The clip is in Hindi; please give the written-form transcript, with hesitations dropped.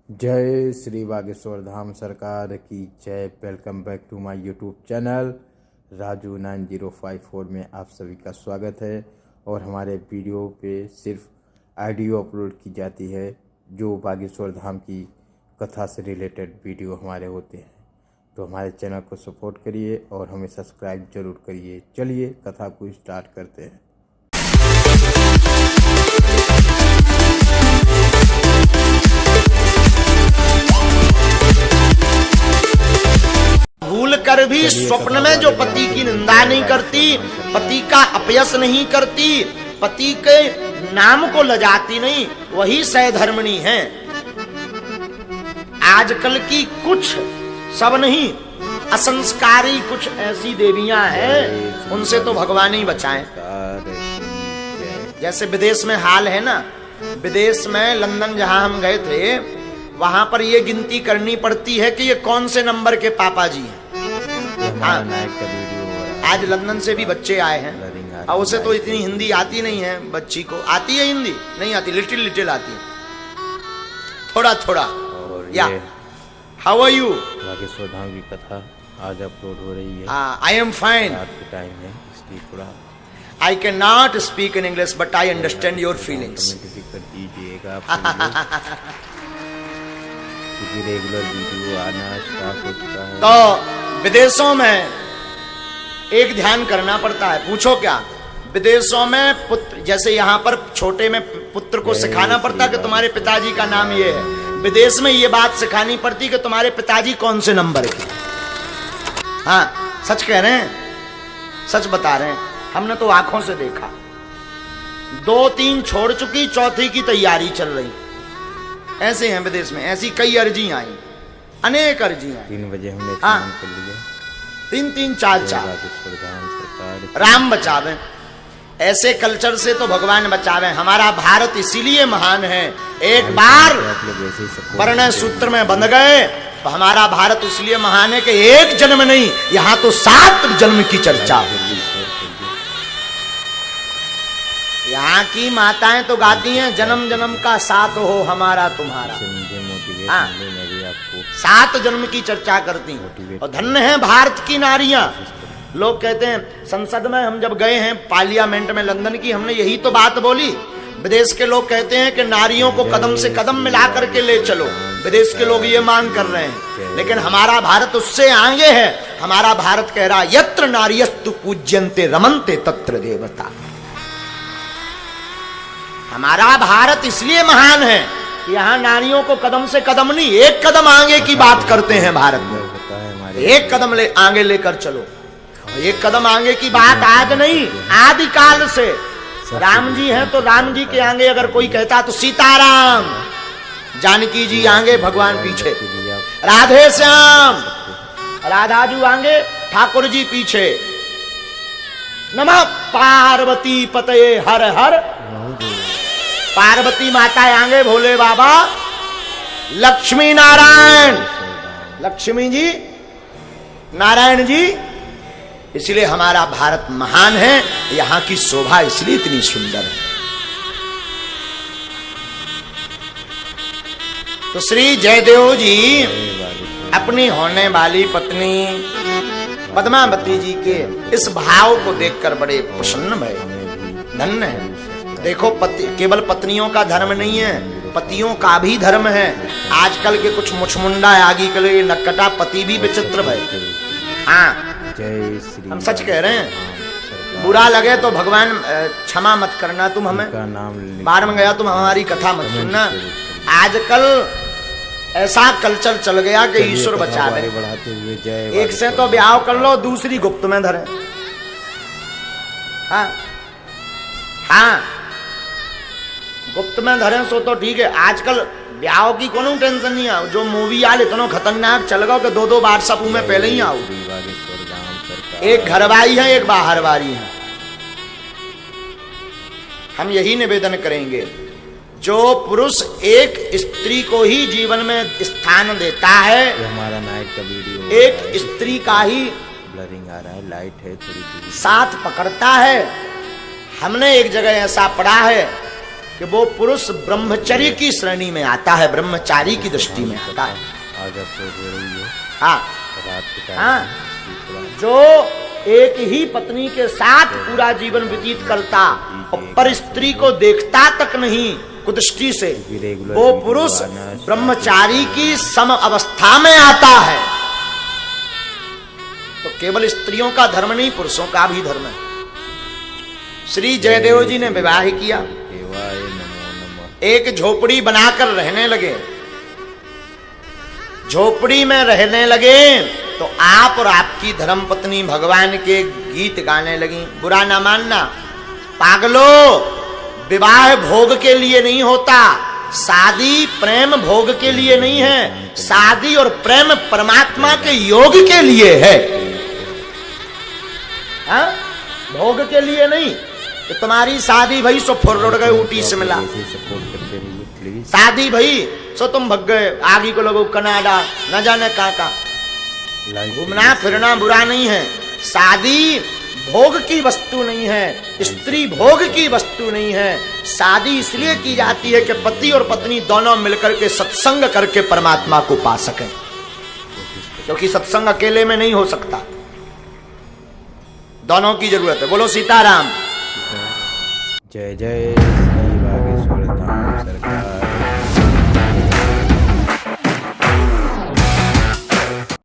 जय श्री बागेश्वर धाम सरकार की जय। Welcome back to my YouTube channel Raju 9054 में आप सभी का स्वागत है। और हमारे वीडियो पे सिर्फ ऑडियो अपलोड की जाती है जो बागेश्वर धाम की कथा से रिलेटेड वीडियो हमारे होते हैं। तो हमारे चैनल को सपोर्ट करिए और हमें सब्सक्राइब जरूर करिए। चलिए कथा को स्टार्ट करते हैं। भूल कर भी स्वप्न में जो पति की निंदा नहीं करती, पति का अपयश नहीं करती, पति के नाम को लजाती नहीं, वही सहधर्मिणी है। आजकल की कुछ, सब नहीं, असंस्कारी कुछ ऐसी देवियां हैं, उनसे तो भगवान ही बचाएं। जैसे विदेश में हाल है ना, विदेश में लंदन जहां हम गए थे, वहां पर ये गिनती करनी पड़ती है कि ये कौन से नंबर के पापा जी हैं। आज लंदन से भी बच्चे आए हैं और उसे तो इतनी हिंदी आती नहीं है। बच्ची को आती है हिंदी, नहीं आती, लिटिल लिटिल आती है, थोड़ा थोड़ा। या how are you? Bageshwar Dham की कथा आज अपलोड हो रही है। I am fine. रात के टाइम है इसलिए थोड़ा I can not speak in English but I understand your feelings. कर दीजिएगा क्योंकि रेगुलर वीडियो आना स्टार्ट हो चुका है। तो विदेशों में एक ध्यान करना पड़ता है। पूछो क्या? विदेशों में पुत्र, जैसे यहाँ पर छोटे में पुत्र को सिखाना पड़ता है कि तुम्हारे पिताजी का नाम ये है, विदेश में ये बात सिखानी पड़ती कि तुम्हारे पिताजी कौन से नंबर के। हाँ, सच कह रहे हैं, सच बता रहे हैं। हमने तो आंखों से देखा, 2-3 छोड़ चुकी, चौथी की तैयारी चल रही। ऐसे हैं विदेश में, ऐसी कई अर्जी आई, अनेक अर्जी आई। 3 बजे हमने स्नान कर लिया, 3-3 4-4। राम बचावे। ऐसे कल्चर से तो भगवान बचावे। हमारा भारत इसीलिए महान है। एक बार परिणय सूत्र में बंध गए तो हमारा भारत इसलिए महान है कि एक जन्म नहीं, यहां तो 7 जन्म की चर्चा होगी। यहाँ की माताएं तो गाती हैं, जन्म जन्म का साथ हो हमारा तुम्हारा। हाँ, 7 जन्म की चर्चा करती हैं। और धन्य है भारत की नारियां। लोग कहते हैं, संसद में हम जब गए हैं, पार्लियामेंट में लंदन की, हमने यही तो बात बोली। विदेश के लोग कहते हैं कि नारियों को कदम से कदम मिला करके ले चलो। विदेश के लोग ये मांग कर रहे हैं, लेकिन हमारा भारत उससे आगे है। हमारा भारत कह रहा, यत्र नार्यस्तु पूज्यन्ते रमन्ते तत्र देवता। हमारा भारत इसलिए महान है, यहाँ नारियों को कदम से कदम नहीं, एक कदम आगे की बात करते हैं भारत में। एक कदम आगे लेकर चलो। एक कदम आगे की बात आज नहीं, आदि काल से। राम जी हैं तो राम जी के आगे अगर कोई कहता तो सीताराम, जानकी जी आगे, भगवान पीछे, राधे श्याम, राधाजू आगे, ठाकुर जी पीछे। नमः पार्वती पतये हर हर। पार्वती माता आगे, भोले बाबा, लक्ष्मी नारायण, लक्ष्मी जी, नारायण जी। इसलिए हमारा भारत महान है। यहां की शोभा इसलिए इतनी सुंदर है। तो श्री जयदेव जी अपनी होने वाली पत्नी पद्मावती जी के इस भाव को देखकर बड़े प्रसन्न भये। धन्य है। देखो, पति केवल पत्नियों का धर्म नहीं है, पतियों का भी धर्म है। आजकल के कुछ मुछमुंडा आगे के लिए नक्कटा पति भी विचित्र भय। हाँ, हम सच कह रहे हैं। बुरा लगे तो भगवान क्षमा मत करना, तुम हमें बार में गया, तुम हमारी कथा मत सुनना। आजकल ऐसा कल्चर चल गया कि ईश्वर बचा ले। एक से तो ब्याह कर लो, दूसरी गुप्त में धरे। हाँ हाँ, गुप्त में धरे सो तो ठीक है। आजकल ब्याह की कोनो टेंशन नहीं है। जो मूवी आल इतना खतरनाक चल गया कि 2-2 बार सब में पहले ही आओ। एक घरवारी है, एक बाहरवारी है। हम यही निवेदन करेंगे, जो पुरुष एक स्त्री को ही जीवन में स्थान देता है, हमारा नाइट का वीडियो, एक स्त्री का ही ब्लरिंग आ रहा है, लाइट है थोड़ी, साथ पकड़ता है। हमने एक जगह ऐसा पढ़ा है कि वो पुरुष ब्रह्मचर्य की श्रेणी में आता है, ब्रह्मचारी की दृष्टि में आता है। आज आप सो रही है हाँ रात के टाइम हाँ, जो एक ही पत्नी के साथ पूरा जीवन व्यतीत करता और पर स्त्री को देखता तक नहीं कुदृष्टि से, वो पुरुष ब्रह्मचारी की सम अवस्था में आता है। तो केवल स्त्रियों का धर्म नहीं, पुरुषों का भी धर्म है। श्री जयदेव जी ने विवाह किया, एक झोपड़ी बनाकर रहने लगे। झोपड़ी में रहने लगे तो आप और आपकी धर्मपत्नी भगवान के गीत गाने लगी। बुरा ना मानना पागलो, विवाह भोग के लिए नहीं होता, शादी प्रेम भोग के लिए नहीं है, शादी और प्रेम परमात्मा के योग के लिए है। हा? भोग के लिए नहीं। तो तुम्हारी शादी भई सो फुर्र गए ऊटी से मिला, शादी भई सो तुम भग गए आगे को लोगों कनाडा न जाने कहाँ। घूमना फिरना बुरा नहीं है, शादी भोग की वस्तु नहीं है, स्त्री भोग की वस्तु नहीं है। शादी इसलिए की जाती है कि पति और पत्नी दोनों मिलकर के सत्संग करके परमात्मा को पा सकें, क्योंकि सत्संग अकेले में नहीं हो सकता, दोनों की जरूरत है। बोलो सीताराम। जय जय श्री बागेश्वर धाम सरकार।